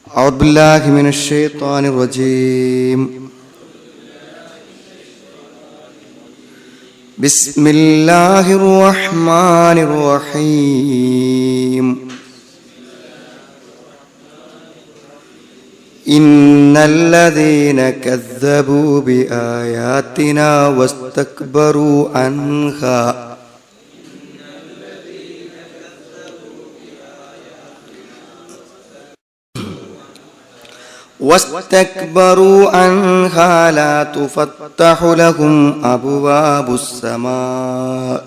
أعوذ بالله من الشيطان الرجيم. بسم الله الرحمن الرحيم. إن الذين كذبوا بآياتنا واستكبروا عنها لا تفتح لهم أبواب السماء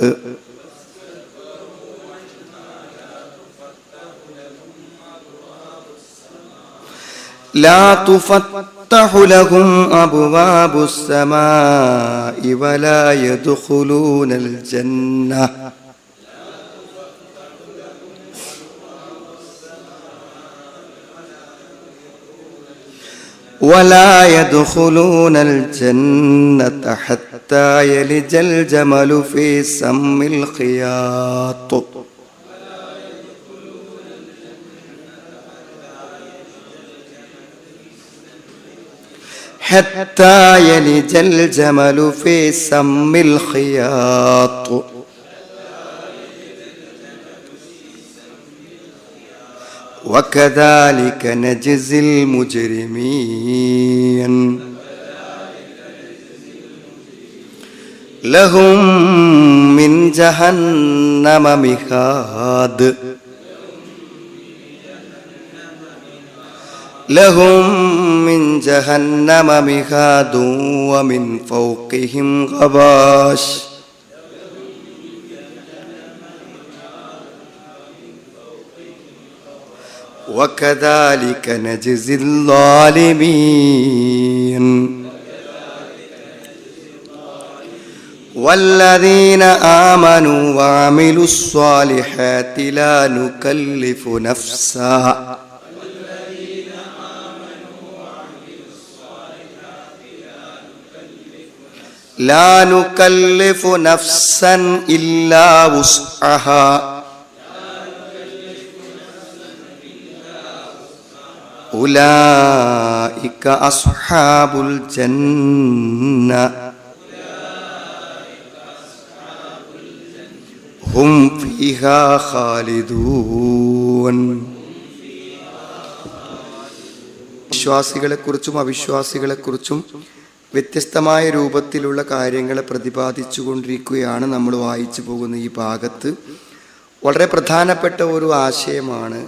ولا يدخلون الجنة حتى يلج الجمل في سم الخياط وكذلك نجزي المجرمين. لهم من جهنم مهاد ومن فوقهم غواش وكذلك نجزي الظالمين. والذين آمنوا وعملوا الصالحات لا نكلف نفسا إلا وسعها أولئك أصحاب الجنة هم فيها خالدون. വിശ്വാസികളെക്കുറിച്ചും അവിശ്വാസികളെക്കുറിച്ചും വ്യത്യസ്തമായ രൂപത്തിലുള്ള കാര്യങ്ങളെ പ്രതിപാദിച്ചു കൊണ്ടിരിക്കുകയാണ് നമ്മൾ വായിച്ചു പോകുന്ന ഈ ഭാഗത്ത്. വളരെ പ്രധാനപ്പെട്ട ഒരു ആശയമാണ്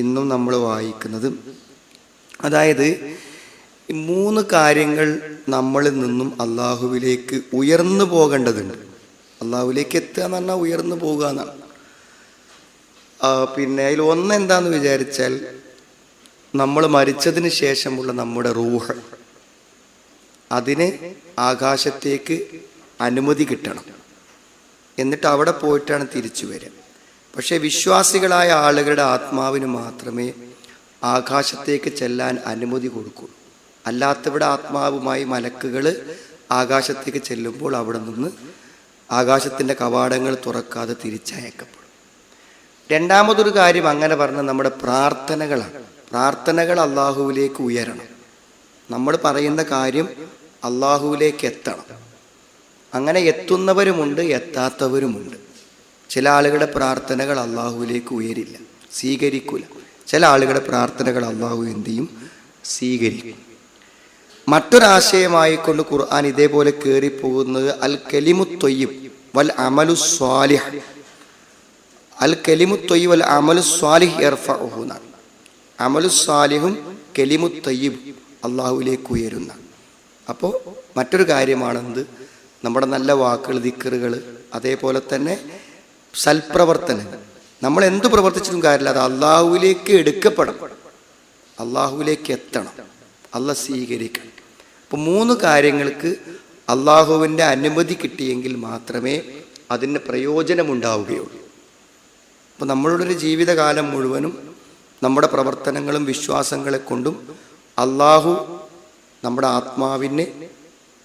ഇന്നും നമ്മൾ വായിക്കുന്നത്. അതായത് മൂന്ന് കാര്യങ്ങൾ നമ്മളിൽ നിന്നും അള്ളാഹുവിലേക്ക് ഉയർന്നു പോകേണ്ടതുണ്ട്. അള്ളാഹുവിലേക്ക് എത്തുക എന്ന് പറഞ്ഞാൽ ഉയർന്നു പോകുക എന്നാണ്. പിന്നെ അതിൽ ഒന്നെന്താന്ന് വിചാരിച്ചാൽ നമ്മൾ മരിച്ചതിന് ശേഷമുള്ള നമ്മുടെ റൂഹ്, അതിന് ആകാശത്തേക്ക് അനുമതി കിട്ടണം. എന്നിട്ട് അവിടെ പോയിട്ടാണ് തിരിച്ചു വരിക. പക്ഷേ വിശ്വാസികളായ ആളുകളുടെ ആത്മാവിന് മാത്രമേ ആകാശത്തേക്ക് ചെല്ലാൻ അനുമതി കൊടുക്കുള്ളൂ. അല്ലാത്തവിടെ ആത്മാവുമായി മലക്കുകൾ ആകാശത്തേക്ക് ചെല്ലുമ്പോൾ അവിടെ നിന്ന് ആകാശത്തിൻ്റെ കവാടങ്ങൾ തുറക്കാതെ തിരിച്ചയക്കപ്പെടും. രണ്ടാമതൊരു കാര്യം അങ്ങനെ പറഞ്ഞാൽ നമ്മുടെ പ്രാർത്ഥനകളാണ്. പ്രാർത്ഥനകൾ അള്ളാഹുവിലേക്ക് ഉയരണം. നമ്മൾ പറയുന്ന കാര്യം അള്ളാഹുവിലേക്ക് എത്തണം. അങ്ങനെ എത്തുന്നവരുമുണ്ട്, എത്താത്തവരുമുണ്ട്. ചില ആളുകളുടെ പ്രാർത്ഥനകൾ അള്ളാഹുവിലേക്ക് ഉയരില്ല, സ്വീകരിക്കില്ല. ചില ആളുകളുടെ പ്രാർത്ഥനകൾ അള്ളാഹു എന്ത് ചെയ്യും? സ്വീകരിക്കും. മറ്റൊരാശയമായിക്കൊണ്ട് ഖുർആൻ ഇതേപോലെ കയറിപ്പോകുന്നത് അൽ കലിമു ത്വയ്യിബ് വൽ അമലു സ്വാലിഹ്. അൽ കലിമു ത്വയ്യിബ് വൽ അമലു സ്വാലിഹ് യർഫഉഹു. അമലു സ്വാലിഹും കലിമു ത്വയ്യിബ് അള്ളാഹുവിലേക്ക് ഉയരുന്ന. അപ്പോൾ മറ്റൊരു കാര്യമാണെന്ത്? നമ്മുടെ നല്ല വാക്കുകൾ, ദിക്റുകൾ, അതേപോലെ തന്നെ സൽപ്രവർത്തനങ്ങൾ. നമ്മൾ എന്ത് പ്രവർത്തിച്ചിട്ടും കാര്യമില്ല, അത് അള്ളാഹുവിലേക്ക് എടുക്കപ്പെടണം, അള്ളാഹുവിലേക്ക് എത്തണം, അള്ളാഹ് സ്വീകരിക്കണം. അപ്പോൾ മൂന്ന് കാര്യങ്ങൾക്ക് അള്ളാഹുവിൻ്റെ അനുമതി കിട്ടിയെങ്കിൽ മാത്രമേ അതിന് പ്രയോജനമുണ്ടാവുകയുള്ളൂ. അപ്പോൾ നമ്മളുടെ ഒരു ജീവിതകാലം മുഴുവനും നമ്മുടെ പ്രവർത്തനങ്ങളും വിശ്വാസങ്ങളെ കൊണ്ടും അള്ളാഹു നമ്മുടെ ആത്മാവിന്,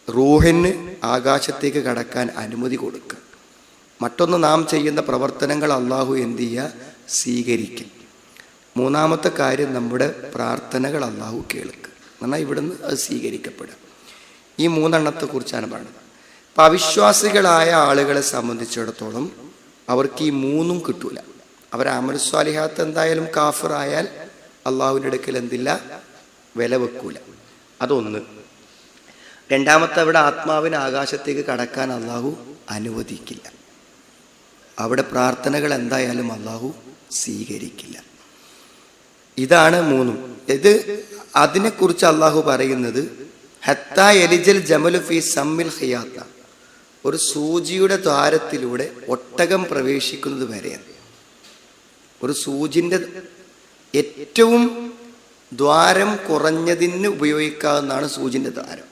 റൂഹിന് ആകാശത്തേക്ക് കടക്കാൻ അനുമതി കൊടുക്കുക. മറ്റൊന്ന്, നാം ചെയ്യുന്ന പ്രവർത്തനങ്ങൾ അള്ളാഹു എന്ത് ചെയ്യുക? സ്വീകരിക്കും. മൂന്നാമത്തെ കാര്യം നമ്മുടെ പ്രാർത്ഥനകൾ അള്ളാഹു കേൾക്കുക, എന്നാൽ ഇവിടുന്ന് അത് സ്വീകരിക്കപ്പെടുക. ഈ മൂന്നെണ്ണത്തെക്കുറിച്ചാണ് പറയുന്നത്. അപ്പം അവിശ്വാസികളായ ആളുകളെ സംബന്ധിച്ചിടത്തോളം അവർക്ക് ഈ മൂന്നും കിട്ടൂല. അവർ അമൽ സ്വാലിഹാത്ത് എന്തായാലും കാഫിറായാൽ അള്ളാഹുവിൻ്റെ അടുക്കൽ എന്തില്ല, വില വെക്കൂല. അതൊന്ന്. രണ്ടാമത്തെ, അവിടെ ആത്മാവിന് ആകാശത്തേക്ക് കടക്കാൻ അള്ളാഹു അനുവദിക്കില്ല. അവിടെ പ്രാർത്ഥനകൾ എന്തായാലും അള്ളാഹു സ്വീകരിക്കില്ല. ഇതാണ് മൂന്നും. അതിനെക്കുറിച്ച് അള്ളാഹു പറയുന്നത് ഹത്താ എലിജൽ ജമലു ഫി സമ്മിൽ ഖിയാത്ത, ഒരു സൂചിയുടെ ദ്വാരത്തിലൂടെ ഒട്ടകം പ്രവേശിക്കുന്നത് വരെയാണ്. ഒരു സൂചിൻ്റെ ഏറ്റവും ദ്വാരം കുറഞ്ഞതിന് ഉപയോഗിക്കാവുന്നതാണ് സൂചിൻ്റെ ദ്വാരം.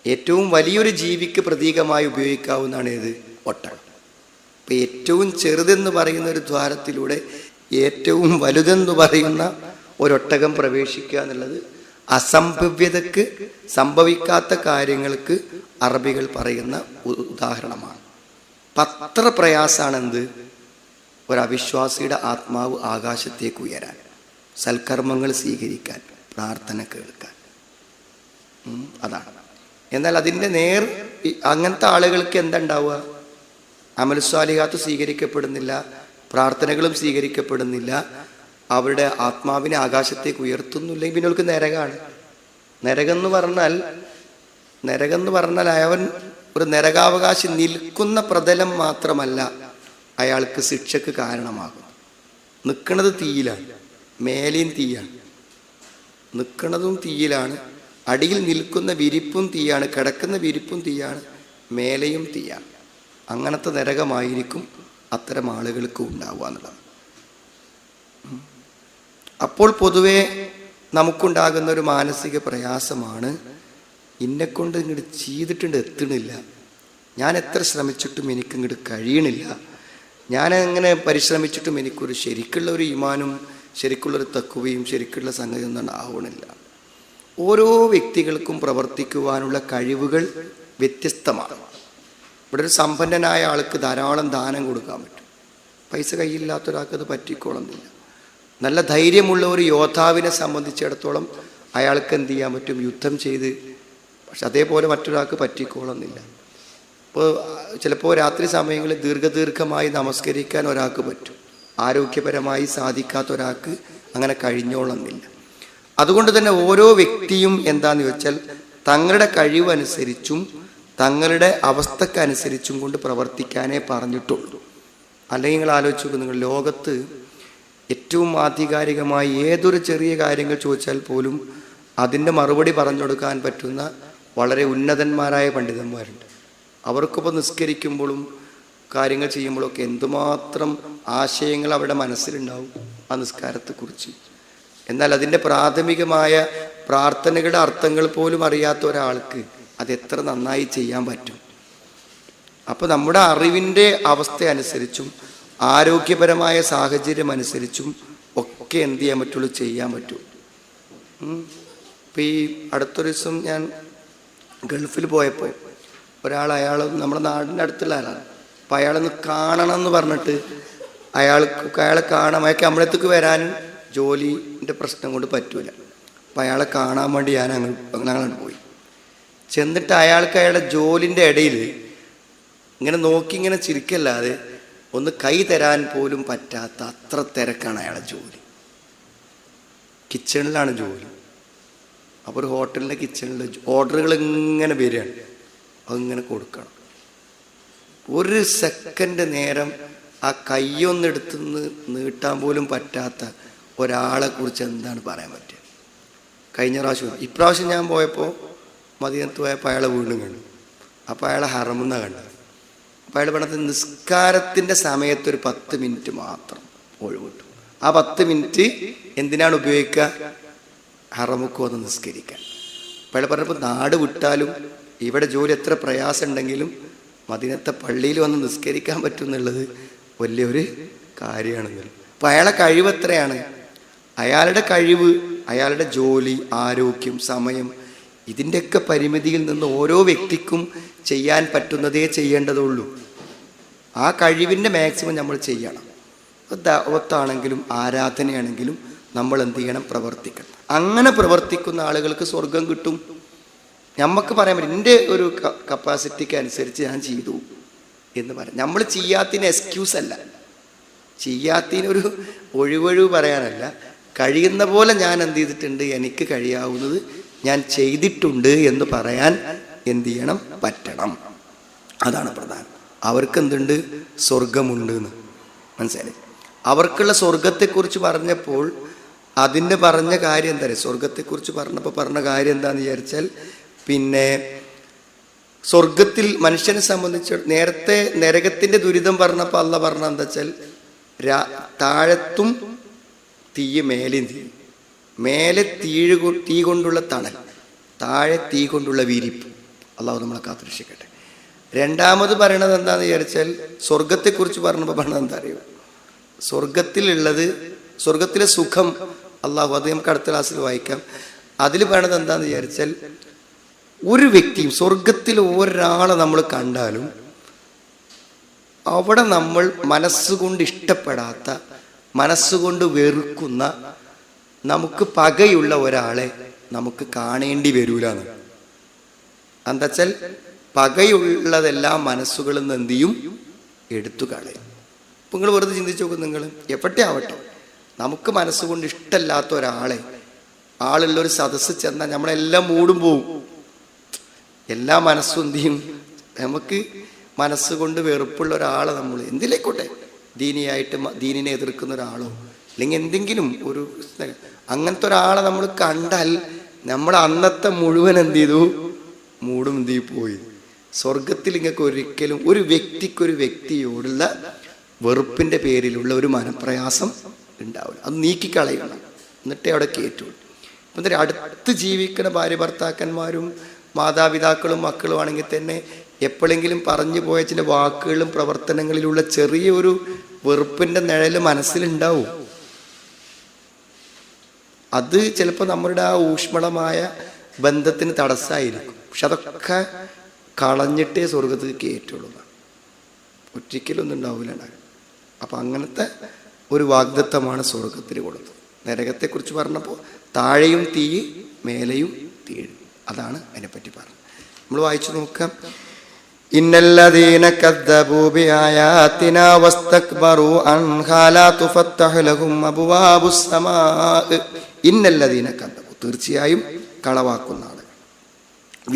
ഏറ്റവും വലിയൊരു ജീവിക്ക് പ്രതീകമായി ഉപയോഗിക്കാവുന്നതാണ് ഏത്? ഒട്ടകം. അപ്പം ഏറ്റവും ചെറുതെന്ന് പറയുന്ന ഒരു ദ്വാരത്തിലൂടെ ഏറ്റവും വലുതെന്ന് പറയുന്ന ഒരൊട്ടകം പ്രവേശിക്കുക എന്നുള്ളത് അസംഭവ്യതക്ക്, സംഭവിക്കാത്ത കാര്യങ്ങൾക്ക് അറബികൾ പറയുന്ന ഉദാഹരണമാണ്. അത്ര പ്രയാസാണെന്ത്? ഒരവിശ്വാസിയുടെ ആത്മാവ് ആകാശത്തേക്ക് ഉയരാൻ, സൽക്കർമ്മങ്ങൾ സ്വീകരിക്കാൻ, പ്രാർത്ഥന കേൾക്കാൻ. അതാണ്. എന്നാൽ അതിൻ്റെ അങ്ങനത്തെ ആളുകൾക്ക് എന്തുണ്ടാവുക? അമൽസ്വാലിഹാത്ത് സ്വീകരിക്കപ്പെടുന്നില്ല, പ്രാർത്ഥനകളും സ്വീകരിക്കപ്പെടുന്നില്ല, അവരുടെ ആത്മാവിനെ ആകാശത്തേക്ക് ഉയർത്തുന്നില്ലെങ്കിൽ പിന്നെ അവർക്ക് നരകമാണ്. നരകമെന്ന് പറഞ്ഞാൽ അവൻ ഒരു നരകാവകാശി നിൽക്കുന്ന പ്രതലം മാത്രമല്ല, അയാൾക്ക് ശിക്ഷക്ക് കാരണമാകും. നിൽക്കുന്നത് തീയിലാണ്, മേലെയും തീയാണ്. നിൽക്കുന്നതും തീയിലാണ്, അടിയിൽ നിൽക്കുന്ന വിരിപ്പും തീയാണ്, കിടക്കുന്ന വിരിപ്പും തീയാണ്, മേലെയും തീയാണ്. അങ്ങനത്തെ നരകമായിരിക്കും അത്തരം ആളുകൾക്ക് ഉണ്ടാവുക എന്നുള്ളത്. അപ്പോൾ പൊതുവെ നമുക്കുണ്ടാകുന്ന ഒരു മാനസിക പ്രയാസമാണ്, ഇന്നെക്കൊണ്ട് ഇങ്ങോട്ട് ചെയ്തിട്ടുണ്ട് എത്തണില്ല, ഞാൻ എത്ര ശ്രമിച്ചിട്ടും എനിക്കിങ്ങോട്ട് കഴിയണില്ല, ഞാൻ എങ്ങനെ പരിശ്രമിച്ചിട്ടും എനിക്കൊരു ശരിക്കുള്ള ഒരു ഈമാനും ശരിക്കുള്ളൊരു തഖ്വയും ശരിക്കുള്ള സംഗതി ഒന്നും ആവണില്ല. ഓരോ വ്യക്തികൾക്കും പ്രവർത്തിക്കുവാനുള്ള കഴിവുകൾ വ്യത്യസ്തമാണ്. ഇവിടെ ഒരു സമ്പന്നനായ ആൾക്ക് ധാരാളം ദാനം കൊടുക്കാൻ പറ്റും, പൈസ കയ്യിലില്ലാത്ത ഒരാൾക്ക് അത് പറ്റിക്കോളുന്നില്ല. നല്ല ധൈര്യമുള്ള ഒരു യോദ്ധാവിനെ സംബന്ധിച്ചിടത്തോളം അയാൾക്ക് എന്ത് ചെയ്യാൻ പറ്റും? യുദ്ധം ചെയ്ത്. പക്ഷെ അതേപോലെ മറ്റൊരാൾക്ക് പറ്റിക്കോളുന്നില്ല. ഇപ്പോൾ ചിലപ്പോൾ രാത്രി സമയങ്ങളിൽ ദീർഘമായി നമസ്കരിക്കാൻ ഒരാൾക്ക് പറ്റും, ആരോഗ്യപരമായി സാധിക്കാത്ത ഒരാൾക്ക് അങ്ങനെ കഴിഞ്ഞോളുന്നില്ല. അതുകൊണ്ട് തന്നെ ഓരോ വ്യക്തിയും എന്താന്ന് വെച്ചാൽ തങ്ങളുടെ കഴിവനുസരിച്ചും തങ്ങളുടെ അവസ്ഥക്കനുസരിച്ചും കൊണ്ട് പ്രവർത്തിക്കാനേ പറഞ്ഞിട്ടുള്ളൂ. അല്ലെങ്കിൽ നിങ്ങൾ ആലോചിച്ച് നോക്കുക, നിങ്ങൾ ലോകത്ത് ഏറ്റവും ആധികാരികമായി ഏതൊരു ചെറിയ കാര്യങ്ങൾ ചോദിച്ചാൽ പോലും അതിൻ്റെ മറുപടി പറഞ്ഞു കൊടുക്കാൻ പറ്റുന്ന വളരെ ഉന്നതന്മാരായ പണ്ഡിതന്മാരുണ്ട്. അവർക്കിപ്പോൾ നിസ്കരിക്കുമ്പോഴും കാര്യങ്ങൾ ചെയ്യുമ്പോഴൊക്കെ എന്തുമാത്രം ആശയങ്ങൾ അവരുടെ മനസ്സിലുണ്ടാവും ആ നിസ്കാരത്തെക്കുറിച്ച്. എന്നാൽ അതിൻ്റെ പ്രാഥമികമായ പ്രാർത്ഥനകളുടെ അർത്ഥങ്ങൾ പോലും അറിയാത്ത ഒരാൾക്ക് അതെത്ര നന്നായി ചെയ്യാൻ പറ്റും? അപ്പോൾ നമ്മുടെ അറിവിൻ്റെ അവസ്ഥ അനുസരിച്ചും ആരോഗ്യപരമായ സാഹചര്യം അനുസരിച്ചും ഒക്കെ എന്ത് ചെയ്യാൻ പറ്റുള്ളൂ, ചെയ്യാൻ പറ്റും. ഇപ്പം ഈ അടുത്തൊരു ദിവസം ഞാൻ ഗൾഫിൽ പോയപ്പോൾ അയാൾ നമ്മുടെ നാടിൻ്റെ അടുത്തുള്ള ആളാണ്. അപ്പം അയാളൊന്ന് കാണണം എന്ന് പറഞ്ഞിട്ട് അയാളെ കാണാൻ, അയാൾക്ക് നമ്മളത്തേക്ക് വരാനും ജോലിൻ്റെ പ്രശ്നം കൊണ്ട് പറ്റൂല. അപ്പം അയാളെ കാണാൻ വേണ്ടി ഞങ്ങളങ്ങോട്ട് പോയി. ചെന്നിട്ട് അയാളുടെ ജോലിൻ്റെ ഇടയിൽ ഇങ്ങനെ നോക്കി ഇങ്ങനെ ചിരിക്കല്ലാതെ ഒന്ന് കൈ തരാൻ പോലും പറ്റാത്ത അത്ര തിരക്കാണ് അയാളെ ജോലി. കിച്ചണിലാണ് ജോലി. അപ്പോൾ ഒരു ഹോട്ടലിൻ്റെ കിച്ചണിൽ ഓർഡറുകൾ ഇങ്ങനെ വരികയാണ്, അതിങ്ങനെ കൊടുക്കണം. ഒരു സെക്കൻഡ് നേരം ആ കൈയൊന്നെടുത്ത് നീട്ടാൻ പോലും പറ്റാത്ത ഒരാളെ കുറിച്ച് എന്താണ് പറയാൻ പറ്റുക? കഴിഞ്ഞ ഇപ്രാവശ്യം ഞാൻ പോയപ്പോൾ മദീനത്ത് പോയപ്പോൾ അയാളെ വീണ്ടും കണ്ടു. അപ്പോൾ അയാളെ ഹറമെന്നാണ് കണ്ടത്. അപ്പോൾ അയാൾ പറഞ്ഞത് നിസ്കാരത്തിൻ്റെ സമയത്ത് ഒരു 10 മിനിറ്റ് മാത്രം ഒഴിവ് കിട്ടും. ആ 10 മിനിറ്റ് എന്തിനാണ് ഉപയോഗിക്കുക? ഹറമുക്ക് വന്ന് നിസ്കരിക്കാൻ. അപ്പോൾ അയാൾ പറഞ്ഞപ്പോൾ നാട് വിട്ടാലും ഇവിടെ ജോലി എത്ര പ്രയാസം ഉണ്ടെങ്കിലും മദീനത്തെ പള്ളിയിൽ വന്ന് നിസ്കരിക്കാൻ പറ്റും എന്നുള്ളത് വലിയൊരു കാര്യമാണെന്നുള്ളത്. അപ്പോൾ അയാളെ കഴിവ് എത്രയാണ്? അയാളുടെ കഴിവ്, അയാളുടെ ജോലി, ആരോഗ്യം, സമയം, ഇതിൻ്റെയൊക്കെ പരിമിതിയിൽ നിന്ന് ഓരോ വ്യക്തിക്കും ചെയ്യാൻ പറ്റുന്നതേ ചെയ്യേണ്ടതുള്ളൂ. ആ കഴിവിൻ്റെ മാക്സിമം നമ്മൾ ചെയ്യണം. ദഅവത്താണെങ്കിലും ആരാധനയാണെങ്കിലും നമ്മൾ എന്ത് ചെയ്യണം? പ്രവർത്തിക്കണം. അങ്ങനെ പ്രവർത്തിക്കുന്ന ആളുകൾക്ക് സ്വർഗം കിട്ടും. നമുക്ക് പറയാൻ പറ്റും എൻ്റെ ഒരു കപ്പാസിറ്റിക്ക് അനുസരിച്ച് ഞാൻ ചെയ്തു എന്ന് പറയാം. നമ്മൾ ചെയ്യാത്തതിന് എക്സ്ക്യൂസ് അല്ല, ചെയ്യാത്തതിനൊരു ഒഴിവൊഴിവ് പറയാനല്ല, കഴിയുന്ന പോലെ ഞാൻ എന്ത് ചെയ്തിട്ടുണ്ട്, എനിക്ക് കഴിയാവുന്നത് ഞാൻ ചെയ്തിട്ടുണ്ട് എന്ന് പറയാൻ എന്ത് ചെയ്യണം? പറ്റണം. അതാണ് പ്രധാനം. അവർക്ക് എന്തുണ്ട്? സ്വർഗമുണ്ട് എന്ന് മനസ്സിലായി. അവർക്കുള്ള സ്വർഗത്തെക്കുറിച്ച് പറഞ്ഞപ്പോൾ അതിൻ്റെ പറഞ്ഞ കാര്യം എന്താ പറയുക? സ്വർഗത്തെക്കുറിച്ച് പറഞ്ഞപ്പോൾ പറഞ്ഞ കാര്യം എന്താണെന്ന് വിചാരിച്ചാൽ, പിന്നെ സ്വർഗത്തിൽ മനുഷ്യനെ സംബന്ധിച്ച് നേരത്തെ നരകത്തിൻ്റെ ദുരിതം പറഞ്ഞപ്പോൾ അള്ള പറഞ്ഞ എന്താ വെച്ചാൽ, താഴത്തും തീ മേലെയും തീ, മേലെ തീ കൊണ്ടുള്ള തണൽ, താഴെ തീ കൊണ്ടുള്ള വിരിപ്പ്. അള്ളാഹു നമ്മളെ കാത്തുരക്ഷിക്കട്ടെ. രണ്ടാമത് പറയണത് എന്താണെന്ന് വിചാരിച്ചാൽ, സ്വർഗത്തെക്കുറിച്ച് പറഞ്ഞപ്പോൾ പറഞ്ഞത് എന്താ അറിയുമോ? സ്വർഗത്തിലെ സുഖം അള്ളാഹു, അത് നമുക്ക് അടുത്ത ക്ലാസ്സിൽ വായിക്കാം. അതിൽ പറയണത് എന്താണെന്ന് വിചാരിച്ചാൽ, ഒരു വ്യക്തിയും സ്വർഗത്തിൽ ഒരാളെ നമ്മൾ കണ്ടാലും അവിടെ നമ്മൾ മനസ്സുകൊണ്ട് ഇഷ്ടപ്പെടാത്ത, മനസ്സുകൊണ്ട് വെറുക്കുന്ന, നമുക്ക് പകയുള്ള ഒരാളെ നമുക്ക് കാണേണ്ടി വരൂലെന്ന്. എന്താ വെച്ചാൽ പകയുള്ളതെല്ലാം മനസ്സുകളിൽ നിന്ന് എന്ത് ചെയ്യും? എടുത്തു കളയും. ഇപ്പം നിങ്ങൾ വെറുതെ ചിന്തിച്ചു നോക്കും, നിങ്ങൾ എവിടെ ആവട്ടെ, നമുക്ക് മനസ്സുകൊണ്ട് ഇഷ്ടമല്ലാത്ത ഒരാളെ, ആളുള്ളൊരു സദസ്സ് ചെന്നാൽ നമ്മളെല്ലാം മൂടും പോവും. എല്ലാ മനസ്സും എന്ത് ചെയ്യും? നമുക്ക് മനസ്സുകൊണ്ട് വെറുപ്പുള്ള ഒരാളെ നമ്മൾ എന്തിലേക്കോട്ടെ, ദീനിയായിട്ട് ദീനിനെ എതിർക്കുന്ന ഒരാളോ അല്ലെങ്കിൽ എന്തെങ്കിലും ഒരു അങ്ങനത്തെ ഒരാളെ നമ്മൾ കണ്ടാൽ നമ്മൾ അന്നത്തെ മുഴുവൻ എന്ത് ചെയ്തു? മൂടും എന്ത് പോയി. സ്വർഗത്തിൽ ഇങ്ങക്ക് ഒരിക്കലും ഒരു വ്യക്തിയോടുള്ള വെറുപ്പിൻ്റെ പേരിലുള്ള ഒരു മനപ്രയാസം ഉണ്ടാവില്ല. അത് നീക്കിക്കളയണം, എന്നിട്ടേ അവിടെ കയറ്റുള്ളൂ. ഇപ്പം എന്താ, അടുത്ത് ജീവിക്കുന്ന ഭാര്യ ഭർത്താക്കന്മാരും മാതാപിതാക്കളും മക്കളും ആണെങ്കിൽ തന്നെ എപ്പോഴെങ്കിലും പറഞ്ഞു പോയ ചില വാക്കുകളും പ്രവർത്തനങ്ങളിലുള്ള ചെറിയൊരു വെറുപ്പിൻ്റെ നിഴൽ മനസ്സിലുണ്ടാവും. അത് ചിലപ്പോൾ നമ്മുടെ ആ ഊഷ്മളമായ ബന്ധത്തിന് തടസ്സമായിരിക്കും. പക്ഷെ അതൊക്കെ കളഞ്ഞിട്ടേ സ്വർഗത്തിൽ കയറ്റുള്ളൂ. ഒരിക്കലൊന്നും ഉണ്ടാവില്ല. അപ്പം അങ്ങനത്തെ ഒരു വാഗ്ദത്തമാണ് സ്വർഗത്തിന് കൊടുത്തത്. നരകത്തെക്കുറിച്ച് പറഞ്ഞപ്പോൾ താഴെയും തീ മേലെയും തീ, അതാണ് അതിനെപ്പറ്റി പറഞ്ഞത്. നമ്മൾ വായിച്ചു നോക്കാം. ഇന്നല്ലദീന കദ്ദബൂ ബിആയാതിനാ വസ്തക്ബറൂ അൻഹാ ലാ തുഫത്തഹു ലഹും അബ്വാബുസ് സമാഅ. ഇന്നല്ലദീന കദ്ദബൂ, തീർച്ചയായും കളവാക്കുന്ന ആളുകൾ,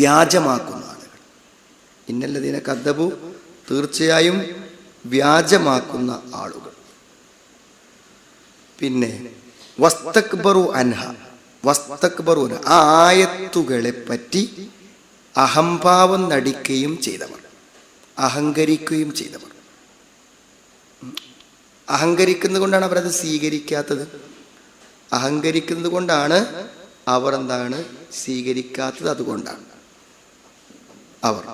വ്യാജമാക്കുന്ന ആളുകൾ. ഇന്നല്ലദീന കദ്ദബൂ, തീർച്ചയായും വ്യാജമാക്കുന്ന ആളുകൾ. പിന്നെ വസ്തക്ബറു അൻഹ, വസ്തക്ബറു, ആ ആയത്തുകളെ പറ്റി അഹംഭാവം നടിക്കുകയും ചെയ്തവർ, അഹങ്കരിക്കുകയും ചെയ്തവർ. അഹങ്കരിക്കുന്നത് കൊണ്ടാണ് അവരത് സ്വീകരിക്കാത്തത്. അഹങ്കരിക്കുന്നത് കൊണ്ടാണ് അവർ എന്താണ് സ്വീകരിക്കാത്തത്. അതുകൊണ്ടാണ് അവർ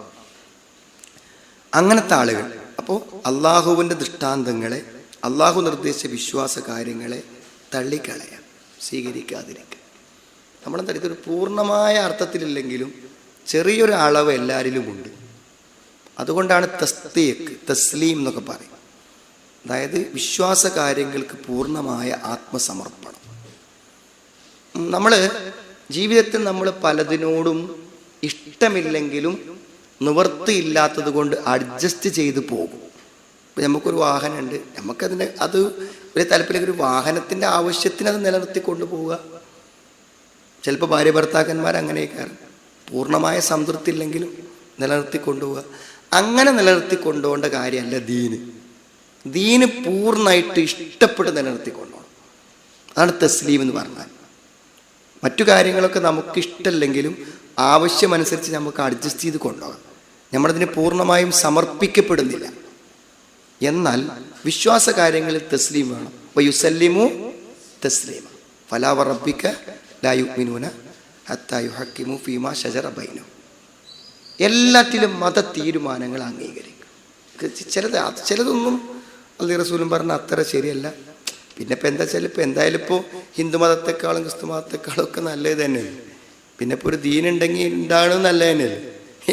അങ്ങനത്തെ ആളുകൾ. അപ്പോൾ അള്ളാഹുവിൻ്റെ ദൃഷ്ടാന്തങ്ങളെ, അള്ളാഹു നിർദ്ദേശിച്ച വിശ്വാസ കാര്യങ്ങളെ തള്ളിക്കളയാം, സ്വീകരിക്കാതിരിക്കുക. നമ്മളെന്താ, ഇതൊരു പൂർണ്ണമായ അർത്ഥത്തിലില്ലെങ്കിലും ചെറിയൊരു അളവ് എല്ലാവരിലുമുണ്ട്. അതുകൊണ്ടാണ് തസ്തീഖ്, തസ്ലീം എന്നൊക്കെ പറയും. അതായത് വിശ്വാസ കാര്യങ്ങൾക്ക് പൂർണ്ണമായ ആത്മസമർപ്പണം. നമ്മൾ ജീവിതത്തിൽ നമ്മൾ പലതിനോടും ഇഷ്ടമില്ലെങ്കിലും നിവൃത്തിയില്ലാത്തത് കൊണ്ട് അഡ്ജസ്റ്റ് ചെയ്ത് പോകും. ഇപ്പം നമുക്കൊരു വാഹനമുണ്ട്, നമുക്കതിന് അത് ഒരു താല്പര്യം, ഒരു വാഹനത്തിൻ്റെ ആവശ്യത്തിന് അത് നിലനിർത്തി കൊണ്ടുപോവുക. ചിലപ്പോൾ ഭാര്യ ഭർത്താക്കന്മാർ അങ്ങനെയൊക്കെ പൂർണ്ണമായ സംതൃപ്തി ഇല്ലെങ്കിലും നിലനിർത്തി കൊണ്ടുപോവുക. അങ്ങനെ നിലനിർത്തി കൊണ്ടുപോകേണ്ട കാര്യമല്ല ദീന്. ദീന് പൂർണ്ണമായിട്ട് ഇഷ്ടപ്പെട്ട് നിലനിർത്തി കൊണ്ടുപോകണം. അതാണ് തസ്ലീം എന്ന് പറഞ്ഞാൽ. മറ്റു കാര്യങ്ങളൊക്കെ നമുക്ക് ഇഷ്ടമല്ലെങ്കിലും ആവശ്യമനുസരിച്ച് നമുക്ക് അഡ്ജസ്റ്റ് ചെയ്ത് കൊണ്ടുപോകാം. നമ്മളതിന് പൂർണ്ണമായും സമർപ്പിക്കപ്പെടുന്നില്ല. എന്നാൽ വിശ്വാസ കാര്യങ്ങളിൽ തസ്ലീം വേണം. വയുസല്ലിമു തസ്ലീമ ഫലാ വറബ്ബിക ലാ യുഅ്മിനൂന ഹത്താ യുഹക്കിമു ഫീമാ ശജറ ബൈനഹും. എല്ലാറ്റിലും മത തീരുമാനങ്ങൾ അംഗീകരിക്കും. ചിലതൊന്നും അള്ളാഹു റസൂലും പറഞ്ഞ അത്ര ശരിയല്ല. പിന്നെ ഇപ്പം എന്താ വെച്ചാൽ, ഇപ്പം എന്തായാലും ഇപ്പോൾ ഹിന്ദു മതത്തെക്കാളും ക്രിസ്തു മതത്തെക്കാളും ഒക്കെ നല്ലത് തന്നെയാണ്. പിന്നെ ഇപ്പോൾ ഒരു ദീനുണ്ടെങ്കിൽ ഉണ്ടാകുന്നത് നല്ല തന്നെയല്ലേ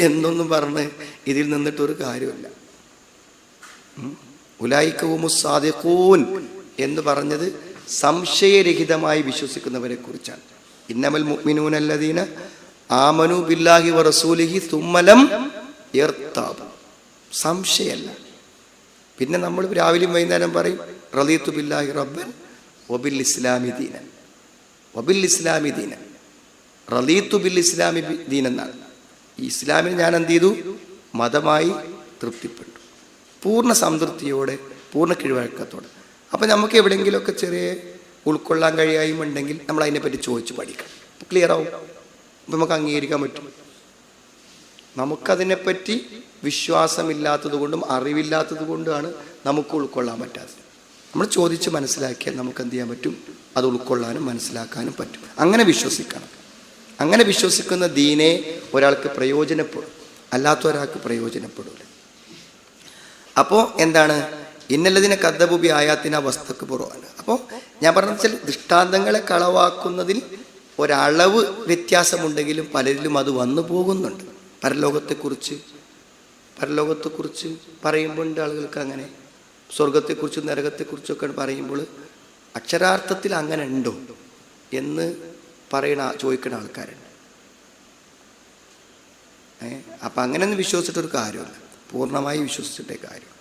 എന്നൊന്നും പറഞ്ഞ് ഇതിൽ നിന്നിട്ടൊരു കാര്യമില്ല. ഉലൈക ഹുമുസ് സാദിഖൂൻ, എന്ന് പറഞ്ഞത് സംശയരഹിതമായി വിശ്വസിക്കുന്നവരെ കുറിച്ചാണ്. ഇന്നമൽ മുഅ്മിനൂന അല്ലദീന ആമനു ബില്ലാഹി വറസൂലിഹി സുമ്മ ലം യർതാബു. സംശയമല്ല. പിന്നെ നമ്മൾ രാവിലെയും വൈകുന്നേരം പറയും റളീതു ബില്ലാഹി റബ്ബൻ വബിൽ ഇസ്ലാമി ദീനൻ. വബിൽ ഇസ്ലാമി ദീനൻ, റളീതു ബിൽ ഇസ്ലാമി ദീനൻ എന്നാണ്. ഈ ഇസ്ലാമിന് ഞാൻ എന്ത് ചെയ്തു? മതമായി തൃപ്തിപ്പെട്ടു, പൂർണ്ണ സംതൃപ്തിയോടെ, പൂർണ്ണ കീഴ്വഴക്കത്തോടെ. അപ്പം നമുക്ക് എവിടെയെങ്കിലുമൊക്കെ ചെറിയ ഉൾക്കൊള്ളാൻ കഴിയായ്മ ഉണ്ടെങ്കിൽ നമ്മൾ അതിനെപ്പറ്റി ചോദിച്ച് പഠിക്കണം. ക്ലിയർ ആവും. അപ്പം നമുക്ക് അംഗീകരിക്കാൻ പറ്റും. നമുക്കതിനെപ്പറ്റി വിശ്വാസമില്ലാത്തത് കൊണ്ടും അറിവില്ലാത്തത് കൊണ്ടുമാണ് നമുക്ക് ഉൾക്കൊള്ളാൻ പറ്റാത്തത്. നമ്മൾ ചോദിച്ച് മനസ്സിലാക്കിയാൽ നമുക്ക് എന്ത് ചെയ്യാൻ പറ്റും? അത് ഉൾക്കൊള്ളാനും മനസ്സിലാക്കാനും പറ്റും. അങ്ങനെ വിശ്വസിക്കണം. അങ്ങനെ വിശ്വസിക്കുന്ന ദീനെ ഒരാൾക്ക് പ്രയോജനപ്പെടും, അല്ലാത്ത ഒരാൾക്ക് പ്രയോജനപ്പെടില്ല. അപ്പോൾ എന്താണ്? ഇന്നല്ലതിനെ കദ്ദബുബി ആയാത്തിന വസ്തുക്ക് പുറമാണ്. അപ്പോൾ ഞാൻ പറഞ്ഞ വെച്ചാൽ ദൃഷ്ടാന്തങ്ങളെ കളവാക്കുന്നതിൽ ഒരളവ് വ്യത്യാസമുണ്ടെങ്കിലും പലരിലും അത് വന്നു പോകുന്നുണ്ട്. പരലോകത്തെക്കുറിച്ച് പറയുമ്പോൾ ആളുകൾക്ക് അങ്ങനെ, സ്വർഗത്തെക്കുറിച്ചും നരകത്തെക്കുറിച്ചൊക്കെ പറയുമ്പോൾ അക്ഷരാർത്ഥത്തിൽ അങ്ങനെ ഉണ്ടോ എന്ന് ചോദിക്കുന്ന ആൾക്കാരുണ്ട്. അപ്പം അങ്ങനെയൊന്നും വിശ്വസിച്ചിട്ടൊരു കാര്യമല്ല, പൂർണ്ണമായി വിശ്വസിച്ചിട്ടേ കാര്യം.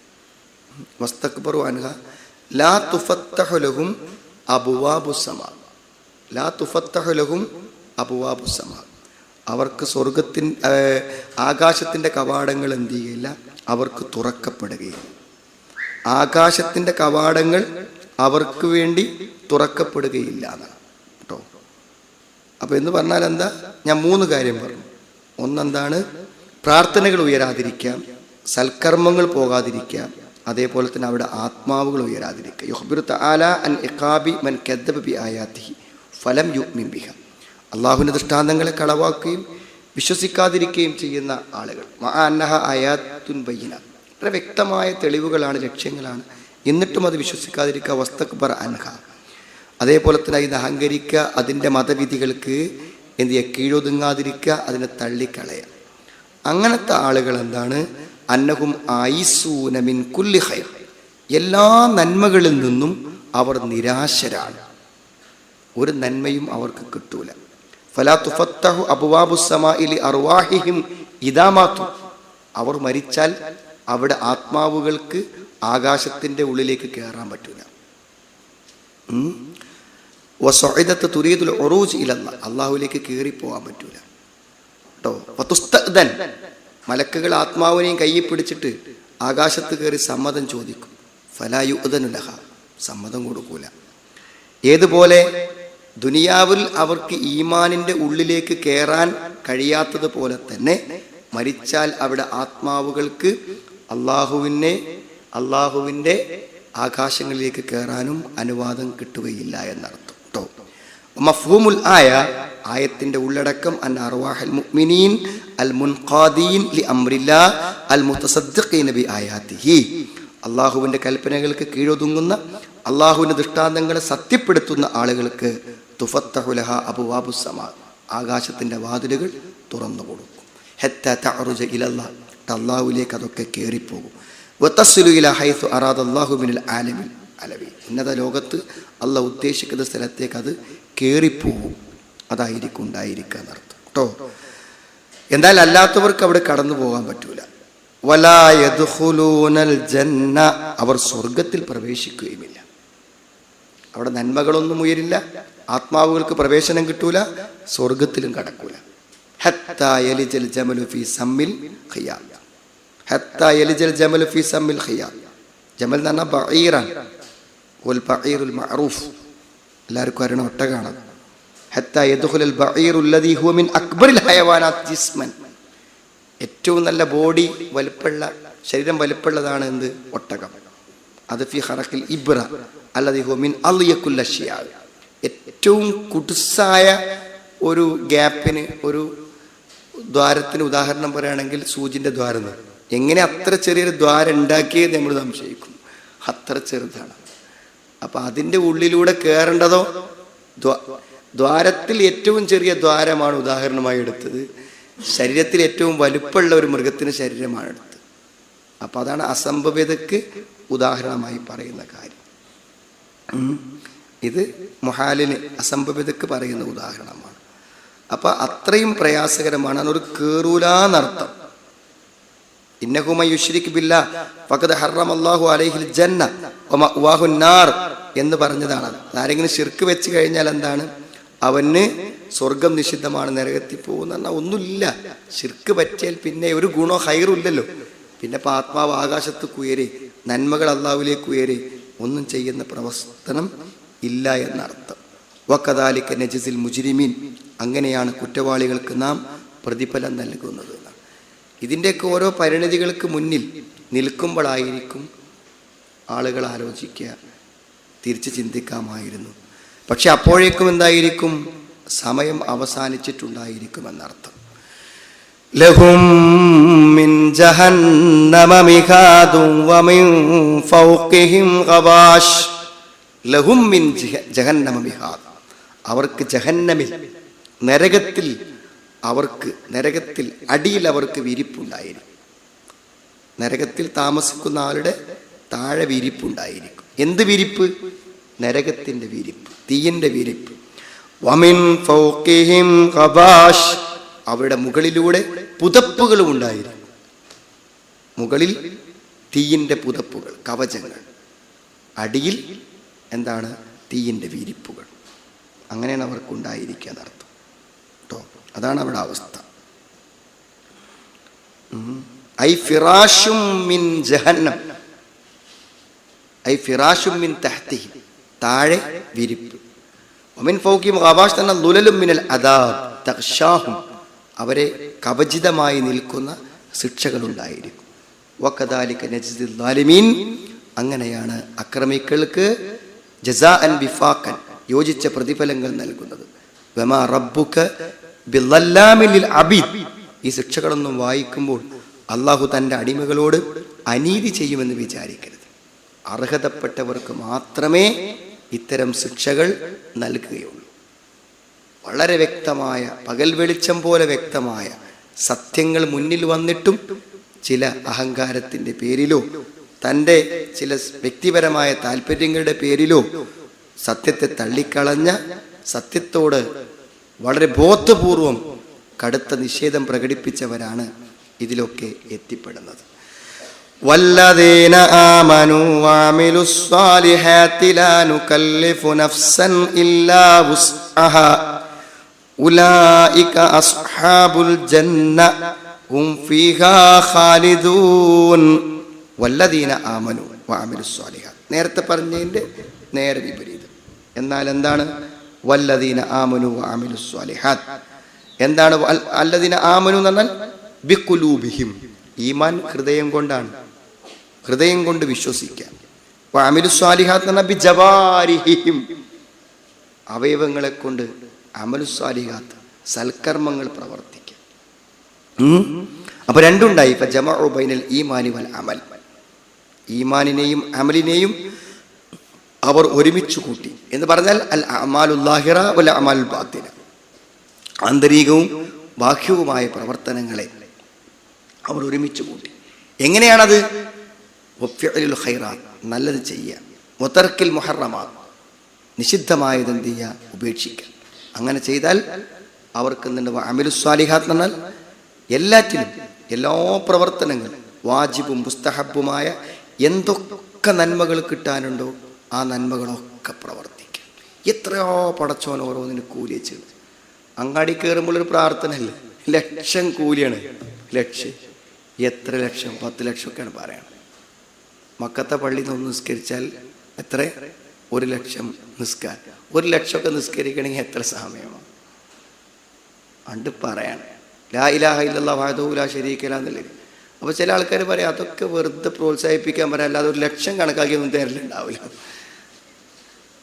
വസ്തക്ബറു അൻഹ ലാ തുഫത്തഹു ലഹും അബ്വാബുസ് സമാ. ലാ തുഫത്തഹു ലഹും അബ്വാബുസ് സമാ. അവർക്ക് ആകാശത്തിൻ്റെ കവാടങ്ങൾ എന്ത് ചെയ്യുകയില്ല, അവർക്ക് തുറക്കപ്പെടുകയില്ല. ആകാശത്തിൻ്റെ കവാടങ്ങൾ അവർക്ക് വേണ്ടി തുറക്കപ്പെടുകയില്ല എന്നാണ് കേട്ടോ. അപ്പോൾ എന്ന് പറഞ്ഞാൽ എന്താ? ഞാൻ 3 കാര്യം പറഞ്ഞു. ഒന്നെന്താണ്? പ്രാർത്ഥനകൾ ഉയരാതിരിക്കാം, സൽക്കർമ്മങ്ങൾ പോകാതിരിക്കാം, അതേപോലെ തന്നെ അവിടെ ആത്മാവുകൾ ഉയരാതിരിക്കുക. യുഖ്ബിറു തആല അൻ ഇഖാബി മൻ കദ്ദബ ബി ആയാതിഹി ഫലം യുഅ്മിൻ ബിഹ. അള്ളാഹുവിൻ്റെ ദൃഷ്ടാന്തങ്ങളെ കളവാക്കുകയും വിശ്വസിക്കാതിരിക്കുകയും ചെയ്യുന്ന ആളുകൾ. മഅ അന്നഹ ആയാത്തുൻ ബയ്യിന, വളരെ വ്യക്തമായ തെളിവുകളാണ്, ലക്ഷ്യങ്ങളാണ്, എന്നിട്ടും അത് വിശ്വസിക്കാതിരിക്കുക. വസ്തക്ബറ അൻഹ, അതേപോലെ തന്നെ ഇത് അഹങ്കരിക്കുക, അതിൻ്റെ മതവിധികൾക്ക് എന്ത് ചെയ്യുക? കീഴൊതുങ്ങാതിരിക്കുക, അതിനെ തള്ളിക്കളയുക. അങ്ങനത്തെ ആളുകൾ എന്താണ്? അന്നഹും ആയിസൂന മിൻ കുല്ലി ഖൈർ, എല്ലാ നന്മകളിൽ നിന്നും അവർ നിരാശരാണ്. ഒരു നന്മയും അവർക്ക് കിട്ടൂല. ഫലാ തുഫത്തഹു അബ്വാബുസ് സമാഇ ലി അർവാഹിഹിം ഇദാ മാതു. അവർ മരിച്ചാൽ അവിടെ ആത്മാവുകൾക്ക് ആകാശത്തിൻ്റെ ഉള്ളിലേക്ക് കയറാൻ പറ്റൂല. വസഉദത്ത് തുരീദുൽ ഉറൂജ് ഇലല്ലാഹ്, അല്ലാഹുവിലേക്ക് കയറിപ്പോകാൻ പറ്റൂല കേട്ടോ. വതുസ്തഅദൻ, മലക്കുകൾ ആത്മാവിനെയും കയ്യിൽ പിടിച്ചിട്ട് ആകാശത്ത് കയറി സമ്മതം ചോദിക്കും. ഫലാ യുഅ്ദനു ലഹ, സമ്മതം കൊടുക്കൂല. ഏതുപോലെ ദുനിയാവിൽ അവർക്ക് ഈമാനിൻ്റെ ഉള്ളിലേക്ക് കയറാൻ കഴിയാത്തതുപോലെ തന്നെ മരിച്ചാൽ അവിടെ ആത്മാവുകൾക്ക് അള്ളാഹുവിൻ്റെ ആകാശങ്ങളിലേക്ക് കയറാനും അനുവാദം കിട്ടുകയില്ല എന്നർത്ഥം കേട്ടോ. മഫ്ഹൂമുൽ ആയ, ആയത്തിൻ്റെ ഉള്ളടക്കം അൻ അർവാഹൽ മുഅ്മിനീൻ അൽ മുൻഖാദീൻ ലി അംരില്ലാഹ് അൽ മുതസദ്ദിഖീന ബി ആയാതിഹി. അള്ളാഹുവിൻ്റെ കൽപ്പനകൾക്ക് കീഴൊതുങ്ങുന്ന, അള്ളാഹുവിൻ്റെ ദൃഷ്ടാന്തങ്ങളെ സത്യപ്പെടുത്തുന്ന ആളുകൾക്ക് തുഫത്തഹു ലഹ അബ്വാബുസ് സമാ, ആകാശത്തിൻ്റെ വാതിലുകൾ തുറന്നു കൊടുക്കും. ഹത്താ തഅറുജ ഇലല്ലാഹ്, അള്ളാഹുവിലേക്ക് അതൊക്കെ കയറിപ്പോകും. വതസ്ലു ഇലാ ഹൈസു അറാദല്ലാഹു മിനൽ ആലമിൽ അലവി, ഉന്നത ലോകത്ത് അള്ളാഹ് ഉദ്ദേശിക്കുന്ന സ്ഥലത്തേക്ക് അത് കയറിപ്പോകും. അതായിരിക്കും ഉണ്ടായിരിക്കുക എന്നർത്ഥം കേട്ടോ. എന്നാൽ അല്ലാത്തവർക്ക് അവിടെ കടന്നു പോകാൻ പറ്റൂല. വലാ യദ്ഖുലൂനൽ ജന്ന, അവർ സ്വർഗത്തിൽ പ്രവേശിക്കുകയുമില്ല. അവിടെ നന്മകളൊന്നും ഉയരില്ല, ആത്മാവുകൾക്ക് പ്രവേശനം കിട്ടൂല, സ്വർഗത്തിലും കടക്കൂല. ഹത്താ യലിജൽ ജമലു ഫീ സമ്മിൽ ഖിയാം. ഹത്താ യലിജൽ ജമലു ഫീ സമ്മിൽ ഖിയാം. ജമൽ എന്ന് പറഞ്ഞാൽ ബഈറാൻ, വൽ ബഈറുൽ മഅറൂഫ്, എല്ലാവർക്കും അറിയണ ഒട്ടകമാണ്. ഹത്താ യദ്ഖുലൽ ബഈറു അല്ലദീ ഹുവ മിൻ അക്ബറിൽ ഹയവാനാത് ജിസ്മൻ, ഏറ്റവും നല്ല ബോഡി വലുപ്പമുള്ള, ശരീരം വലുപ്പമുള്ളതാണ് എന്ത്? ഒട്ടകം. അത് ഫി ഖറഖിൽ ഇബ്ര അല്ലദീ ഹുവ മിൻ അളിയകുൽ അഷ്യാ, ഏറ്റവും കുടുസായ ഒരു ഗ്യാപ്പിന്, ഒരു ദ്വാരത്തിന് ഉദാഹരണം പറയുകയാണെങ്കിൽ സൂചിൻ്റെ ദ്വാരം. എങ്ങനെ അത്ര ചെറിയൊരു ദ്വാരം ഉണ്ടാക്കിയത് നമ്മൾ സംശയിക്കും, അത്ര ചെറുതാണ്. അപ്പം അതിൻ്റെ ഉള്ളിലൂടെ കയറേണ്ടതോ, ദ്വാരത്തിൽ ഏറ്റവും ചെറിയ ദ്വാരമാണ് ഉദാഹരണമായി എടുത്തത്, ശരീരത്തിൽ ഏറ്റവും വലുപ്പമുള്ള ഒരു മൃഗത്തിന് ശരീരമാണ് എടുത്തത്. അപ്പം അതാണ് അസംഭവ്യതയ്ക്ക് ഉദാഹരണമായി പറയുന്ന കാര്യം. ഇത് മുഹാലിന് അസംഭവിതക്ക് പറയുന്ന ഉദാഹരണമാണ്. അപ്പം അത്രയും പ്രയാസകരമാണ്. അതൊരു കേറൂലാന്നർത്ഥം. ഇന്നഹു മൻ യുശ്രിക് ബില്ലാഹ് ഫഖദ് ഹറമല്ലാഹു അലൈഹിൽ ജന്ന വമഅവാഹുൻ നാർ എന്ന് പറഞ്ഞതാണ്. ആരെങ്കിലും ശിർക്ക് വെച്ച് കഴിഞ്ഞാൽ എന്താണ്? അവന് സ്വർഗം നിഷിദ്ധമാണ്, നരകത്തിൽ പോകുന്ന പറഞ്ഞാൽ ഒന്നുമില്ല. ശിർക്ക് പറ്റിയാൽ പിന്നെ ഒരു ഗുണോ ഹൈറുമില്ലല്ലോ. പിന്നെ ആത്മാവ് ആകാശത്തേക്ക് ഉയരെ, നന്മകൾ അള്ളാഹുവിലേക്ക് ഉയരെ, ഒന്നും ചെയ്യുന്ന പ്രവർത്തനം ഇല്ല എന്നർത്ഥം. വകദാലിക നജ്സിൽ മുജ്രിമീൻ, അങ്ങനെയാണ് കുറ്റവാളികൾക്ക് നാം പ്രതിഫലം നൽകുന്നത്. ഇതിൻ്റെയൊക്കെ ഓരോ പരിണതികൾക്ക് മുന്നിൽ നിൽക്കുമ്പോഴായിരിക്കും ആളുകൾ ആലോചിക്കുക, തിരിച്ച് ചിന്തിക്കാമായിരുന്നു. പക്ഷെ അപ്പോഴേക്കും എന്തായിരിക്കും? സമയം അവസാനിച്ചിട്ടുണ്ടായിരിക്കും എന്നർത്ഥം. ലഹും മിൻ ജഹന്നമ മിഹാദും വമിൻ ഫൗഖിഹിം ഗവാഷ്. ലഹും മിൻ ജഹന്നമ മിഹാദ്, അവർക്ക് ജഹന്നമിൽ, നരകത്തിൽ, നരകത്തിൽ അടിയിൽ അവർക്ക് വിരിപ്പുണ്ടായിരിക്കും. നരകത്തിൽ താമസിക്കുന്ന ആളുടെ താഴെ വിരിപ്പുണ്ടായിരിക്കും. എന്ത് വിരിപ്പ്? നരകത്തിന്റെ വിരിപ്പ്, തീയിന്റെ വിരിപ്പ്. വമിൻ ഫൗഖിഹിം ഗവാഷ്, അവരുടെ മുകളിലൂടെ പുതപ്പുകളും ഉണ്ടായിരിക്കും. മുകളിൽ തീയിന്റെ പുതപ്പുകൾ, കവചങ്ങൾ, അടിയിൽ എന്താണ്? തീയിന്റെ വിരിപ്പുകൾ. അങ്ങനെയാണ് അവർക്കുണ്ടായിരിക്കുക എന്നർത്ഥം കേട്ടോ. അതാണ് അവിടെ അവസ്ഥ. ഐ ഫിറാഷും മിൻ ജഹന്നം, ഐ ഫിറാഷും മിൻ തഹ്തിഹി, താഴെ വിരിപ്പ്. വമിൻ ഫൗഖിഹിം ഗവാഷ് എന്ന ളുലലും മിനൽ അദാബ് തഗ്ഷാഹും, അവരെ കവചിതമായി നിൽക്കുന്ന ശിക്ഷകളുണ്ടായിരിക്കും. വകദാലിക നജ്സിൽ ളാലിമീൻ, അങ്ങനെയാണ് അക്രമികൾക്ക് ജസാഅൻ വിഫാഖൻ, യോജിച്ച പ്രതിഫലങ്ങൾ നൽകുന്നത്. വമാ റബ്ബുക ബിളല്ലാമിൻ ലിൽ അബീദ്, ഈ ശിക്ഷകളൊന്നും വായിക്കുമ്പോൾ അള്ളാഹു തൻ്റെ അടിമകളോട് അനീതി ചെയ്യുമെന്ന് വിചാരിക്കരുത്. അർഹതപ്പെട്ടവർക്ക് മാത്രമേ ഇത്തരം ശിക്ഷകൾ നൽകുകയുള്ളൂ. വളരെ വ്യക്തമായ, പകൽ വെളിച്ചം പോലെ വ്യക്തമായ സത്യങ്ങൾ മുന്നിൽ വന്നിട്ടും ചില അഹങ്കാരത്തിൻ്റെ പേരിലോ തൻ്റെ ചില വ്യക്തിപരമായ താല്പര്യങ്ങളുടെ പേരിലോ സത്യത്തെ തള്ളിക്കളഞ്ഞ, സത്യത്തോട് വളരെ ബോധപൂർവം കടുത്ത നിഷേധം പ്രകടിപ്പിച്ചവരാണ് ഇതിലൊക്കെ എത്തിപ്പെടുന്നത്. വല്ലദീന ആമനൂ വഅമിലുസ് സ്വാലിഹാത്തി ലാ നുകല്ലിഫു നഫ്സൻ ഇല്ലാ വുസ്അഹാ ഉലൈക അസ്ഹാബുൽ ജന്ന ഹും ഫീഹാ ഖാലിദൂൻ. വല്ലദീന ആമനൂ വഅമിലുസ് സ്വാലിഹാത്ത്, നേരത്തെ പറഞ്ഞതിൻ്റെ നേരെ വിപരീതം. എന്നാൽ എന്താണ് വല്ലദീന ആമനു വഅമിലുസ് സ്വാലിഹാത്ത്? എന്താണ് അല്ലദീന ആമനു എന്ന് പറഞ്ഞാൽ? ബിഖുലൂബിഹിം, ഈമാൻ ഹൃദയം കൊണ്ടാണ്, ഹൃദയം കൊണ്ട് വിശ്വസിക്കുക. വഅമിലുസ് സ്വാലിഹാത്ത് എന്ന് പറഞ്ഞാൽ ബിജവാരിഹിം, അവയവങ്ങളെ കൊണ്ട് അമലുസ് സ്വാലിഹാത്ത്, സൽക്കർമ്മങ്ങൾ പ്രവർത്തിക്കുക. അപ്പൊ രണ്ടുണ്ടായി. ഇപ്പൊ ജമഉ ബൈനൽ ഈമാനി വൽ അമൽ, ഈമാനിനെയും അമലിനെയും അവർ ഒരുമിച്ച് കൂട്ടി എന്ന് പറഞ്ഞാൽ അൽ അമാലുൽ ലാഹിറ വൽ അമാലുൽ ബാത്തിന, ആന്തരികവും ബാഹ്യവുമായ പ്രവർത്തനങ്ങളെ അവർ ഒരുമിച്ച് കൂട്ടി. എങ്ങനെയാണത്? വഫിഉൽ ഖൈറാത്ത്, നല്ലത് ചെയ്യുക. വതർക്കിൽ മുഹറമാത്ത്, നിഷിദ്ധമായത് എന്ത് ചെയ്യുക? ഉപേക്ഷിക്കുക. അങ്ങനെ ചെയ്താൽ അവർക്ക് എന്തുണ്ട്? അമലുസ് സ്വാലിഹാത്ത് എന്നാൽ എല്ലാറ്റിലും, എല്ലാ പ്രവർത്തനങ്ങളും, വാജിബും മുസ്തഹബുമായ എന്തൊക്കെ നന്മകൾ കിട്ടാനുണ്ടോ ആ നന്മകളൊക്കെ പ്രവർത്തിക്കുക. എത്രയോ പടച്ചോൻ ഓരോന്നിന് കൂലി വെച്ചത്. അങ്ങാടി കയറുമ്പോഴൊരു പ്രാർത്ഥന അല്ലേ, ലക്ഷം കൂലിയാണ്. ലക്ഷം, എത്ര ലക്ഷം? 10 ലക്ഷമൊക്കെയാണ് പറയണത്. മക്കത്തെ പള്ളിയിൽ നിന്ന് നിസ്കരിച്ചാൽ എത്ര? 1 ലക്ഷം നിസ്കാരം. 1 ലക്ഷമൊക്കെ നിസ്കരിക്കണമെങ്കിൽ എത്ര സമയമാണ്? അണ്ട് പറയാണ് ലാ ഇലാഹ ഇല്ലല്ലാഹു വഹ്ദഹു ലാ ശരീക ലഹു എന്നുള്ളത്. അപ്പോൾ ചില ആൾക്കാർ പറയാം അതൊക്കെ വെറുതെ പ്രോത്സാഹിപ്പിക്കാൻ പറയാം, അല്ലാതെ 1 ലക്ഷം കണക്കാക്കിയൊന്നും തരലുണ്ടാവില്ല.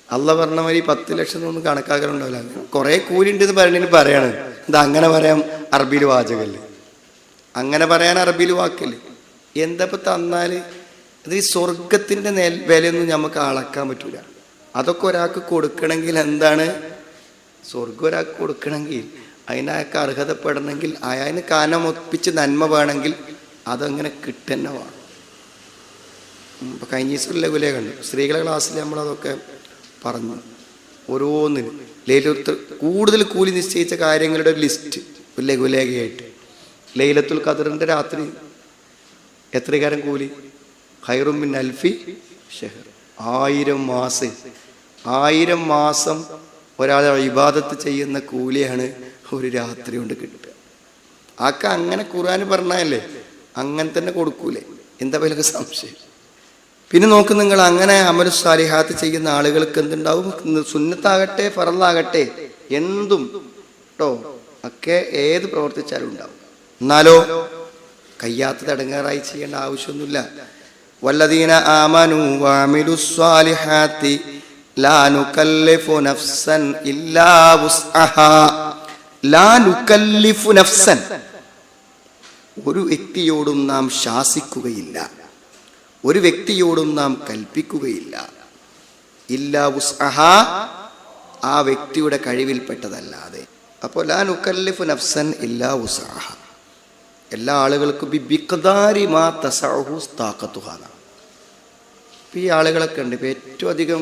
അള്ളാഹ് പറഞ്ഞ മാതിരി 10 ലക്ഷം ഒന്നും കണക്കാക്കലുണ്ടാവില്ല. കുറേ കൂലി ഉണ്ടെന്ന് പറഞ്ഞതിന് പറയാണ്. ഇത് അങ്ങനെ പറയാം അറബിയിൽ വാചകല്ലേ, അങ്ങനെ പറയാൻ അറബിയിൽ വാക്കല്ലേ. എന്താ ഇപ്പം തന്നാൽ അത് ഈ സ്വർഗത്തിൻ്റെ വിലയൊന്നും നമുക്ക് അളക്കാൻ പറ്റൂല. അതൊക്കെ ഒരാൾക്ക് കൊടുക്കണമെങ്കിൽ എന്താണ്? സ്വർഗം ഒരാൾക്ക് കൊടുക്കണമെങ്കിൽ അതിനയാൾക്ക് അർഹതപ്പെടണമെങ്കിൽ അയാളിന് കാനമൊപ്പിച്ച് നന്മ വേണമെങ്കിൽ അതങ്ങനെ കിട്ടുന്ന വേണം. ഇപ്പം കഴിഞ്ഞ ദിവസം ലഘുലേ കണ്ടു, സ്ത്രീകളുടെ ക്ലാസ്സിൽ നമ്മളതൊക്കെ പറഞ്ഞു. ഓരോന്നിനും ലൈലത്തുൽ കൂടുതൽ കൂലി നിശ്ചയിച്ച കാര്യങ്ങളുടെ ഒരു ലിസ്റ്റ് ലഘുലേഖയായിട്ട്. ലൈലത്തുൽ ഖദറിൻ്റെ രാത്രി എത്രകാരം കൂലി? ഖൈറും മിൻ അൽഫി ഷഹർ. 1000 മാസം ഒരാൾ ഇബാദത്ത് ചെയ്യുന്ന കൂലിയാണ് ഒരു രാത്രി കൊണ്ട് കിട്ടുക. ആക്ക അങ്ങനെ ഖുർആൻ പറഞ്ഞല്ലേ, അങ്ങനെ തന്നെ കൊടുക്കൂലേ? എന്താ പേരൊക്കെ സംശയം? പിന്നെ നോക്ക് നിങ്ങൾ, അങ്ങനെ അമലു സാലിഹാത്ത് ചെയ്യുന്ന ആളുകൾക്ക് എന്തുണ്ടാവും? സുന്നത്താകട്ടെ ഫറലാകട്ടെ എന്തും കേട്ടോ ഒക്കെ ഏത് പ്രവർത്തിച്ചാലും ഉണ്ടാവും. എന്നാലോ കയ്യാത്തത് അടങ്ങാറായി ചെയ്യേണ്ട ആവശ്യമൊന്നുമില്ല. വല്ലദീന ആമനു വഅമിലു സ്വാലിഹാത്തി ലാ നുകല്ലിഫു നഫ്സൻ ഇല്ലാ വുസ്അഹാ. ലാ നുകല്ലിഫു നഫ്സൻ, ഒരു വ്യക്തിയോടും നാം ശാസിക്കുകയില്ല, ഒരു വ്യക്തിയോടും നാം കൽപ്പിക്കുകയില്ല. ഇല്ലാ വുസ്അഹാ, ആ വ്യക്തിയുടെ കഴിവിൽപ്പെട്ടതല്ലാതെ. അപ്പോൾ ലാ നുകല്ലിഫു നഫ്സൻ ഇല്ലാ വുസ്അഹാ, എല്ലാ ആളുകൾക്കും ബിഖ്ദാരി മാ തസഉഹു താഖതുഹാ. ഇപ്പം ഈ ആളുകളൊക്കെ ഉണ്ട്. ഇപ്പം ഏറ്റവും അധികം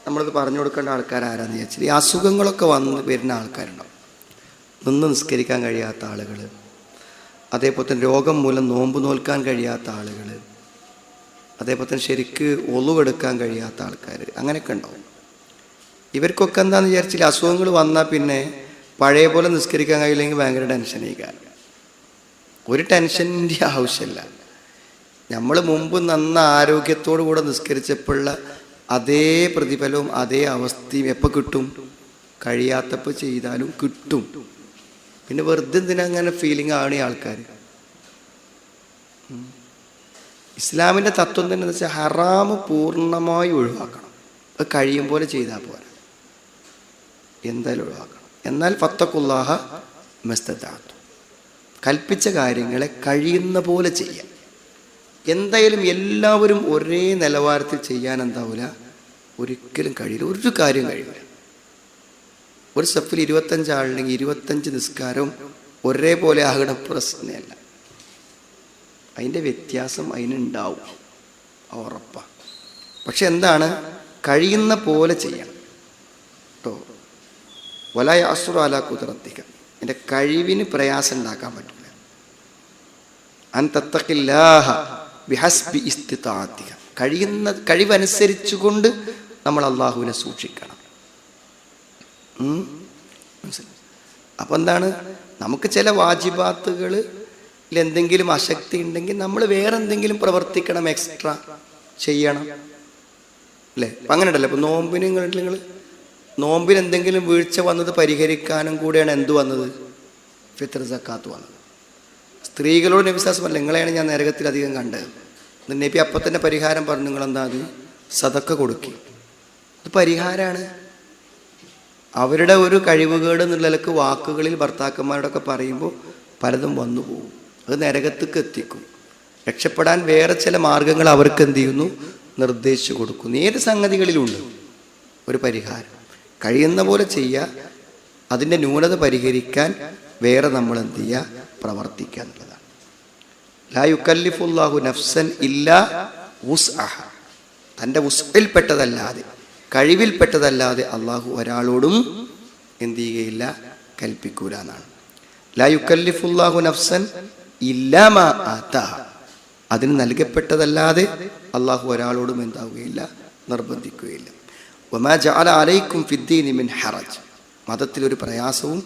നമ്മളത് പറഞ്ഞു കൊടുക്കേണ്ട ആൾക്കാർ ആരാന്ന് ചോദിച്ചാൽ ഈ അസുഖങ്ങളൊക്കെ വന്ന് വരുന്ന ആൾക്കാരുണ്ടാവും. നിന്ന് നിസ്കരിക്കാൻ കഴിയാത്ത ആളുകൾ, അതേപോലെ തന്നെ രോഗം മൂലം നോമ്പ് നോൽക്കാൻ കഴിയാത്ത ആളുകൾ, അതേപോലെ തന്നെ ശരിക്ക് ഒളുവെടുക്കാൻ കഴിയാത്ത ആൾക്കാർ, അങ്ങനെയൊക്കെ ഉണ്ടാവും. ഇവർക്കൊക്കെ എന്താണെന്ന് വിചാരിച്ചാൽ അസുഖങ്ങൾ വന്നാൽ പിന്നെ പഴയ പോലെ നിസ്കരിക്കാൻ കഴിയില്ലെങ്കിൽ ഭയങ്കര ടെൻഷനായിരിക്കും. ഒരു ടെൻഷൻ്റെ ആവശ്യമില്ല. നമ്മൾ മുമ്പ് നന്ന ആരോഗ്യത്തോടു കൂടെ നിസ്കരിച്ചപ്പോഴുള്ള അതേ പ്രതിഫലവും അതേ അവസ്ഥയും എപ്പോൾ കിട്ടും? കഴിയാത്തപ്പോൾ ചെയ്താലും കിട്ടും. പിന്നെ വെറുതെ എന്തിനങ്ങനെ ഫീലിംഗ് ആണ് ഈ ആൾക്കാർ. ഇസ്ലാമിൻ്റെ തത്വം തന്നെ എന്ന് വെച്ചാൽ ഹറാമ് പൂർണ്ണമായി ഒഴിവാക്കണം. അത് കഴിയും പോലെ ചെയ്താൽ പോരാ, എന്തായാലും ഒഴിവാക്കണം. എന്നാൽ ഫത്തഖുല്ലാഹ മസ്തതഅതു, കൽപ്പിച്ച കാര്യങ്ങളെ കഴിയുന്ന പോലെ ചെയ്യാം. എന്തായാലും എല്ലാവരും ഒരേ നിലവാരത്തിൽ ചെയ്യാൻ എന്താവില്ല, ഒരിക്കലും കഴിയില്ല. ഒരു കാര്യം കഴിയില്ല. ഒരു സഫിൽ 25 ആളുണ്ടെങ്കിൽ 25 നിസ്കാരവും ഒരേപോലെ ആകണ പ്രശ്നമല്ല. അതിൻ്റെ വ്യത്യാസം അതിനുണ്ടാവും, ഉറപ്പാണ്. പക്ഷെ എന്താണ്, കഴിയുന്ന പോലെ ചെയ്യണം കേട്ടോ. വലാ യഅ്സുറു അലാ ഖുദ്റതിക, എൻ്റെ കഴിവിന് പ്രയാസം ഉണ്ടാക്കാൻ പറ്റില്ല. അൻ തത്തഖില്ലാഹ ബിഹസ്ബി ഇസ്തിതാഅതിക, കഴിയുന്ന കഴിവനുസരിച്ചുകൊണ്ട് നമ്മൾ അള്ളാഹുവിനെ സൂക്ഷിക്കണം. മനസ്സിലായി? അപ്പം എന്താണ്, നമുക്ക് ചില വാജിബാത്തുകളിൽ എന്തെങ്കിലും അശക്തി ഉണ്ടെങ്കിൽ നമ്മൾ വേറെ എന്തെങ്കിലും പ്രവർത്തിക്കണം, എക്സ്ട്രാ ചെയ്യണം അല്ലേ? അപ്പം അങ്ങനെ ഉണ്ടല്ലോ. ഇപ്പം നോമ്പിന് നിങ്ങൾ നോമ്പിന് എന്തെങ്കിലും വീഴ്ച വന്നത് പരിഹരിക്കാനും കൂടെയാണ് എന്ത് വന്നത്? ഫിത്ർ സക്കാത്ത് വന്നത്. സ്ത്രീകളോട് നബി വിശ്വാസമല്ല, നിങ്ങളെയാണ് ഞാൻ നരകത്തിൽ അധികം കണ്ടത്. നബി അപ്പം തന്നെ പരിഹാരം പറഞ്ഞു, നിങ്ങളെന്താ അത് സദക്ക കൊടുക്കി. അത് പരിഹാരമാണ്. അവരുടെ ഒരു കഴിവുകേട് എന്നുള്ളതിലേക്ക് വാക്കുകളിൽ ഭർത്താക്കന്മാരോടൊക്കെ പറയുമ്പോൾ പലതും വന്നു പോകും. അത് നരകത്തേക്ക് എത്തിക്കും. രക്ഷപ്പെടാൻ വേറെ ചില മാർഗങ്ങൾ അവർക്ക് എന്ത് ചെയ്യുന്നു? നിർദ്ദേശിച്ചു കൊടുക്കുന്നു. ഏത് സംഗതികളിലുണ്ട് ഒരു പരിഹാരം. കഴിയുന്ന പോലെ ചെയ്യുക, അതിൻ്റെ ന്യൂനത പരിഹരിക്കാൻ വേറെ നമ്മൾ എന്ത് ചെയ്യുക? പ്രവർത്തിക്കുക എന്നുള്ളതാണ്. ലാ യുകല്ലിഫുല്ലാഹു നഫ്സൻ ഇല്ലാ വുസ്അഹ, തൻ്റെ വുസ്ഇൽപ്പെട്ടതല്ലാതെ കഴിവിൽപ്പെട്ടതല്ലാതെ അള്ളാഹു ഒരാളോടും എന്ത് ചെയ്യുകയില്ല? കൽപ്പിക്കൂല എന്നാണ്. ലാ യുകല്ലിഫുല്ലാഹു നഫ്സൻ ഇല്ലാ മാ ആതാഹ, അതിന് നൽകപ്പെട്ടതല്ലാതെ അള്ളാഹു ഒരാളോടും എന്താവുകയില്ല? നിർബന്ധിക്കുകയില്ല. വമാ ജഅല അലൈക്കും ഫിദ്ദീനി മിൻ ഹറജ്, മതത്തിലൊരു പ്രയാസവും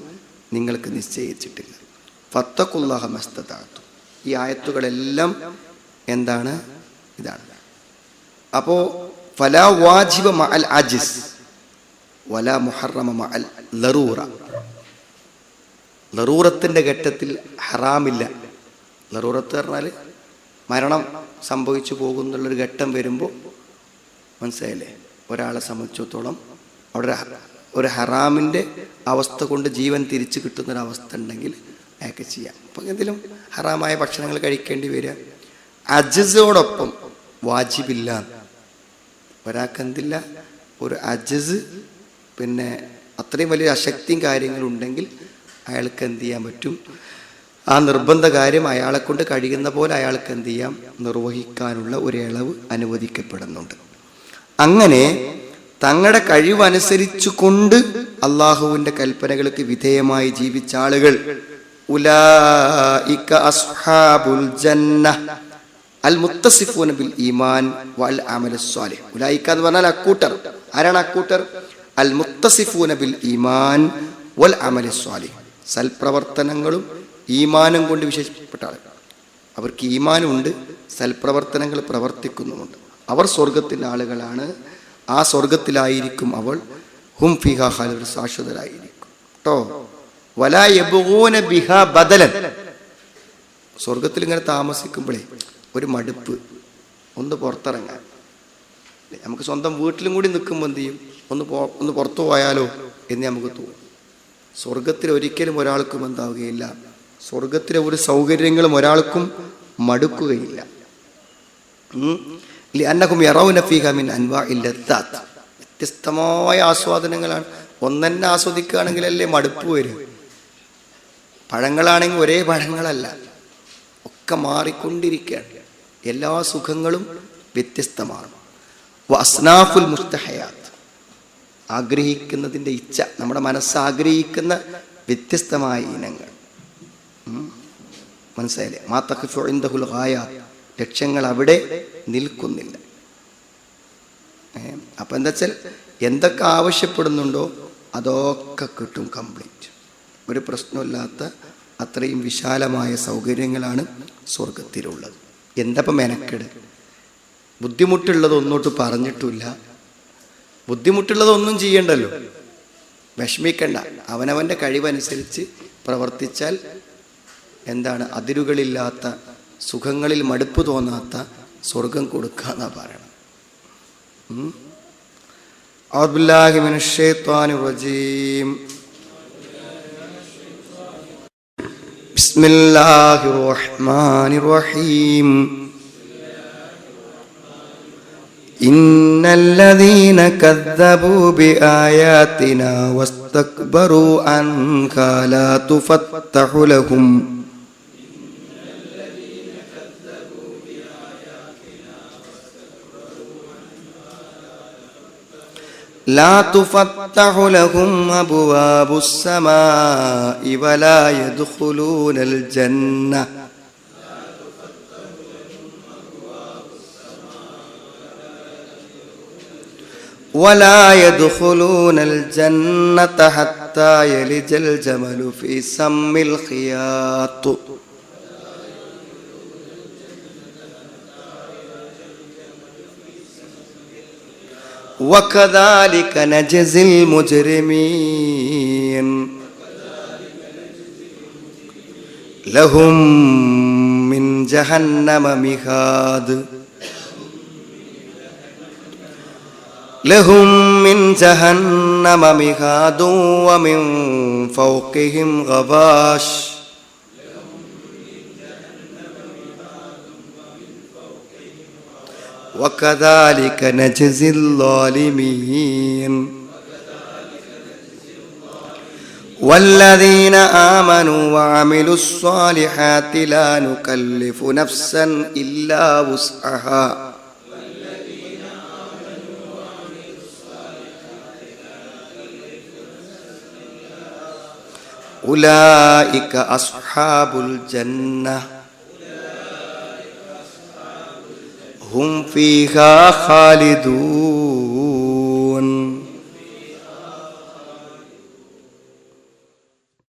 നിങ്ങൾക്ക് നിശ്ചയിച്ചിട്ടില്ല. ഫത്തഖുല്ലാഹ മസ്തതഅതു, ഈ ആയത്തുകളെല്ലാം എന്താണ്? ഇതാണ്. അപ്പോൾ ഫലാ വാജിബ മഅൽ അജ്സ് വലാ മുഹറമ മഅൽ ലറൂറ, ലറൂറത്തിൻ്റെ ഘട്ടത്തിൽ ഹറാമില്ല. ലറൂറത്ത് പറഞ്ഞാൽ മരണം സംഭവിച്ചു പോകുന്നുള്ളൊരു ഘട്ടം വരുമ്പോൾ, മനസ്സിലായില്ലേ? ഒരാളെ സംബന്ധിച്ചിടത്തോളം അവിടെ ഒരു ഹറാമിൻ്റെ അവസ്ഥ കൊണ്ട് ജീവൻ തിരിച്ചു കിട്ടുന്നൊരവസ്ഥ ഉണ്ടെങ്കിൽ അയാൾക്ക് ചെയ്യാം. അപ്പം എന്തെങ്കിലും ഹറാമായ ഭക്ഷണങ്ങൾ കഴിക്കേണ്ടി വരിക. അജ്സോടൊപ്പം വാജിബില്ല. ഒരാൾക്ക് എന്തില്ല? ഒരു അജ്സ്, പിന്നെ അത്രയും വലിയ അശക്തിയും കാര്യങ്ങളുണ്ടെങ്കിൽ അയാൾക്ക് എന്ത് ചെയ്യാൻ പറ്റും? ആ നിർബന്ധ കാര്യം അയാളെ കൊണ്ട് കഴിയുന്ന പോലെ അയാൾക്ക് എന്ത് ചെയ്യാം? നിർവഹിക്കാനുള്ള ഒരു ഇളവ് അനുവദിക്കപ്പെടുന്നുണ്ട്. അങ്ങനെ തങ്ങളുടെ കഴിവനുസരിച്ചു കൊണ്ട് അള്ളാഹുവിന്റെ കൽപ്പനകൾക്ക് വിധേയമായി ജീവിച്ച ആളുകൾ ഉലൈക അസ്ഹാബുൽ ജന്നഹ് അൽ മുത്തസിഫൂന ബിൽ ഈമാൻ വൽ അമലു സ്വാലിഹ്. ഉലൈക എന്ന് പറഞ്ഞാൽ അക്കൂട്ടർ. ആരാണ് അക്കൂട്ടർ? അൽ മുത്തസിഫൂന ബിൽ ഈമാൻ വൽ അമലു സ്വാലിഹ്. സൽപ്രവർത്തനങ്ങളും ഈമാനും കൊണ്ട് വിശേഷിക്കപ്പെട്ട ആളുകൾ. അവർക്ക് ഈമാനുമുണ്ട്, സൽപ്രവർത്തനങ്ങൾ പ്രവർത്തിക്കുന്നുമുണ്ട്. അവർ സ്വർഗത്തിൻ്റെ ആളുകളാണ്. ആ സ്വർഗത്തിലായിരിക്കും അവൾ. ഹും ഫിഹാ ഖാലിദൂൻ, ശാശ്വതരായിരിക്കും കേട്ടോ. വലാ യബ്ഗൂന ബിഹാ ബദലൻ. സ്വർഗത്തിൽ ഇങ്ങനെ താമസിക്കുമ്പോഴേ ഒരു മടുപ്പ്, ഒന്ന് പുറത്തിറങ്ങാൻ. നമുക്ക് സ്വന്തം വീട്ടിലും കൂടി നിൽക്കുമ്പോൾ എന്ത് ചെയ്യും? ഒന്ന് പുറത്തു പോയാലോ എന്ന് നമുക്ക് തോന്നും. സ്വർഗത്തിൽ ഒരിക്കലും ഒരാൾക്കും എന്താവുകയില്ല. സ്വർഗത്തിലെ ഒരു സൗകര്യങ്ങളും ഒരാൾക്കും മടുക്കുകയില്ല. ലിഅന്നഹും യറൗന ഫീഹാ മിൻ അൻവാഇൽ ലദ്ദാത്ത്. വ്യത്യസ്തമായ ആസ്വാദനങ്ങളാണ്. ഒന്നെന്നെ ആസ്വദിക്കുകയാണെങ്കിലല്ലേ മടുപ്പ് വരും. പഴങ്ങളാണെങ്കിൽ ഒരേ പഴങ്ങളല്ല, ഒക്കെ മാറിക്കൊണ്ടിരിക്കുകയാണ്. എല്ലാ സുഖങ്ങളും വ്യത്യസ്തമാണ്. വഅസ്നാഫുൽ മുസ്തഹയാത്ത്, ആഗ്രഹിക്കുന്നതിൻ്റെ ഇച്ഛ, നമ്മുടെ മനസ്സ് ആഗ്രഹിക്കുന്ന വ്യത്യസ്തമായ ഇനങ്ങൾ. മനസ്സിലായില്ലേ? മാ തഖിഫു ഇൻദഹുൽ ഗായാത്ത്, ലക്ഷ്യങ്ങൾ അവിടെ നിൽക്കുന്നില്ല. അപ്പം എന്താ വെച്ചാൽ എന്തൊക്കെ ആവശ്യപ്പെടുന്നുണ്ടോ അതൊക്കെ കിട്ടും കംപ്ലീറ്റ്. ഒരു പ്രശ്നമില്ലാത്ത അത്രയും വിശാലമായ സൗകര്യങ്ങളാണ് സ്വർഗത്തിലുള്ളത്. എന്തപ്പം മെനക്കെട്? ബുദ്ധിമുട്ടുള്ളതൊന്നോട്ട് പറഞ്ഞിട്ടില്ല. ബുദ്ധിമുട്ടുള്ളതൊന്നും ചെയ്യണ്ടല്ലോ, വിഷമിക്കണ്ട. അവനവൻ്റെ കഴിവനുസരിച്ച് പ്രവർത്തിച്ചാൽ എന്താണ്? അതിരുകളില്ലാത്ത, സുഖങ്ങളിൽ മടുപ്പ് തോന്നാത്ത സ്വർഗം കൊടുക്കാന്നാ പറയണം. അഊദു ബില്ലാഹി മിനശ് ശൈത്വാനിർ റജീം. ബിസ്മില്ലാഹിർ റഹ്മാനിർ റഹീം. ഇന്നല്ലദീന കദ്ദബൂ ബിആയാതിനാ വസ്തക്ബറൂ അൻഹാ ലാ തുഫത്തഹു ലഹും لا تفتح لهم أبواب السماء ولا يدخلون الجنة حتى يلج الجمل في سم الخياط وكذلك نجزي المجرمين لهم من جهنم مهاد ومن فوقهم غواش وكذلك نجزي الظالمين والذين آمنوا وعملوا الصالحات لا نكلف نفسا إلا وسعها أولئك أصحاب الجنة هم فيها خالدون